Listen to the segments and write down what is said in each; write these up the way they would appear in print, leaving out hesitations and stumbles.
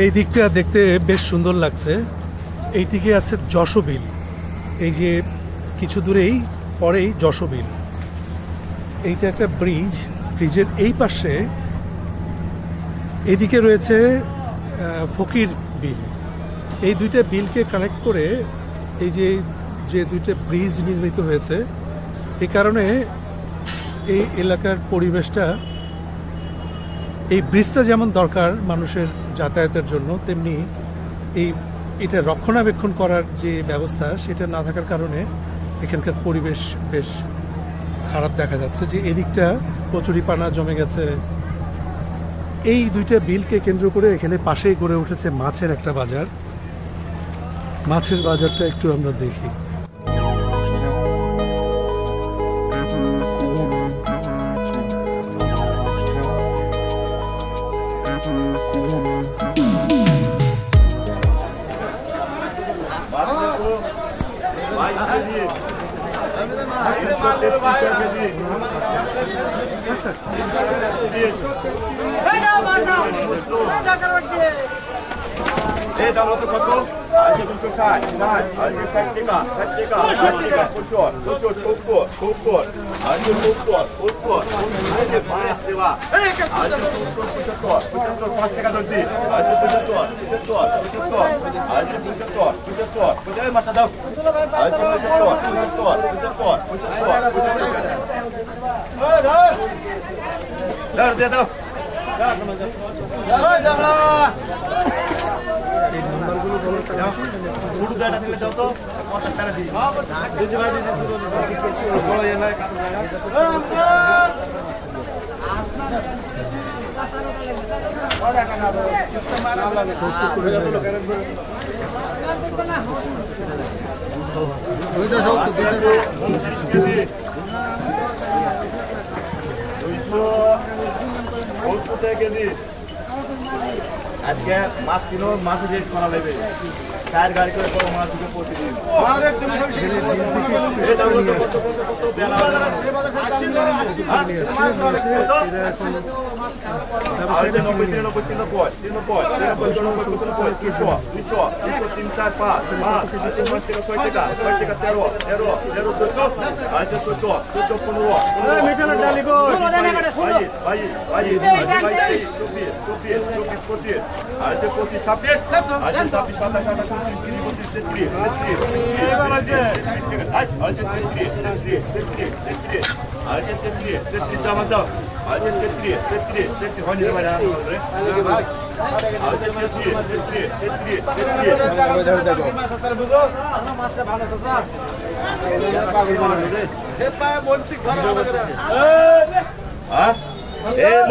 এই দিকটা দেখতে বেশ সুন্দর লাগছে। এই দিকে আছে যশোবিল, এই যে কিছু দূরেই পরেই যশোবিল। এইটা একটা ব্রিজ, ব্রিজের এই পাশে এদিকে রয়েছে ফকির বিল। এই দুইটা বিলকে কানেক্ট করে এই যে দুইটা ব্রিজ নির্মিত হয়েছে, এই কারণে এই এলাকার পরিবেশটা, এই ব্রিজটা যেমন দরকার মানুষের যাতায়াতের জন্য, তেমনি এটা রক্ষণাবেক্ষণ করার যে ব্যবস্থা সেটা না থাকার কারণে এখানকার পরিবেশ বেশ খারাপ দেখা যাচ্ছে। যে এদিকটা কচুরিপানা জমে গেছে। এই দুইটা বিলকে কেন্দ্র করে এখানে পাশেই গড়ে উঠেছে মাছের একটা বাজার। মাছের বাজারটা একটু আমরা দেখি। আজকে মাছ কিনো, মাছের রেট করা লাগবে। টায়ার গাড়ি করে বড় মাছ দিকে প্রতিদিন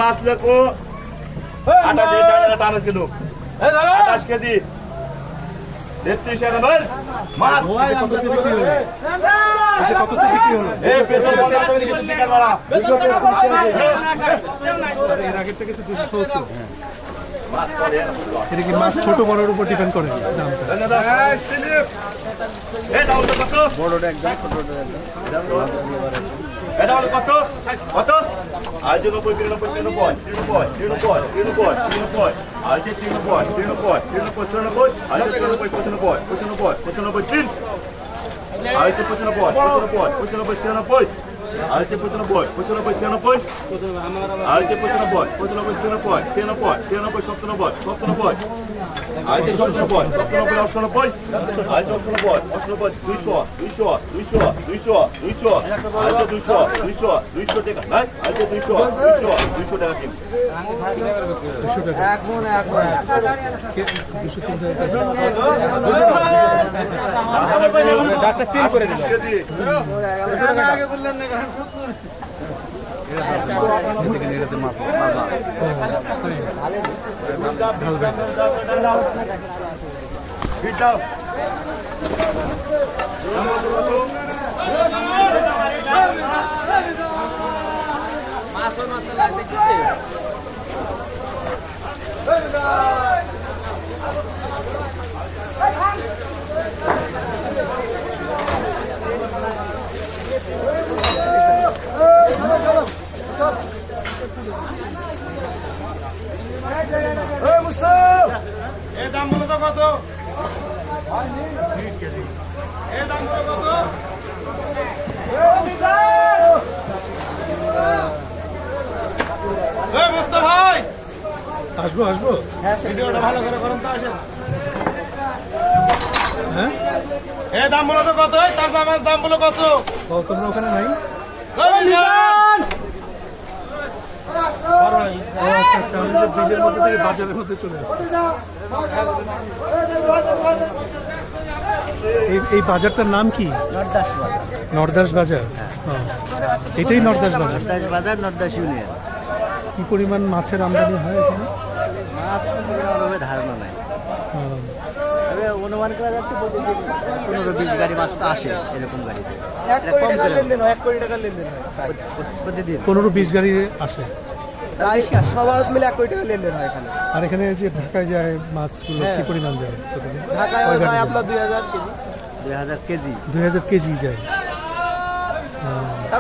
মাছ লেখো 28 কিলো 28 কেজি 33 টাকা বল মাছ কততে বিক্রি হলো? এই পেছন বলা তুমি কিছু টাকা মারা 230 টাকা এর আগে থেকে 270। মাছ পড়ে এটা কি মাছ ছোট বড়র উপর ডিপেন্ড করে দামটা? এই দাও কত বড়টা একদম ছোটটা একদম এই দাও কত কত আজ 90 99 আজ 99 আজ 95 আজ 95 আজ 95 95 আজ 95 আজ 99 আজ 99 200 আজ 200 টাকা নাই আজ 200 টাকা কিন 200 টাকা এখন 200 ডাক্তার তিন করে দিল আগে বললেন না দামগুলো তো কত? এই দামগুলো কত? এই মোস্তা ভাই, আসবো আসবো। ভিডিওটা ভালো করে করুন তো, আসেন। হ্যাঁ, এই দামগুলো তো কত? এই তাজা মাছ দামগুলো কত? ও, তোমরা ওখানে নাই? এই মিজান! ও আচ্ছা আচ্ছা, আমি যে ব্রিজের মধ্যে থেকে বাজারের মধ্যে চলে আসছি। এই বাজারটার নাম কি? নর্দাস বাজার, নর্দাস বাজার। এটাই নর্দাস বাজার। নর্দাস বাজার, নর্দাস ইউনিয়ন। কি পরিমাণ মাছের আমদানি হয় এখানে? মাছ সম্পর্কে আমার ওভাবে ধারণা নাই, হ্যাঁ। তবে অনুমান করা যাচ্ছে প্রতিদিন 15-20 গাড়ি মাছ তো আসে এরকম গাড়িতে। এটা কম করে প্রতিদিন 15-20 গাড়ি আসে। সবার মিলে 1 কোটি টাকা লেনদেন হয় এখানে। আর এখানে যে ঢাকায় যায় মাছগুলো কি পরিমাণ যায় প্রতিদিন? ঢাকায় কয় গাড়ি হয় যায়? আপনার 2000 কেজি 2000 কেজি যায়।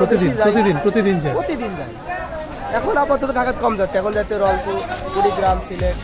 প্রতিদিন বেশি যায়। প্রতিদিন প্রতিদিন যায়। প্রতিদিন যায়। এখন আপাতত ঢাকায় কম যাচ্ছে, এখন যাচ্ছে রংপুর, কুড়িগ্রাম, সিলেট।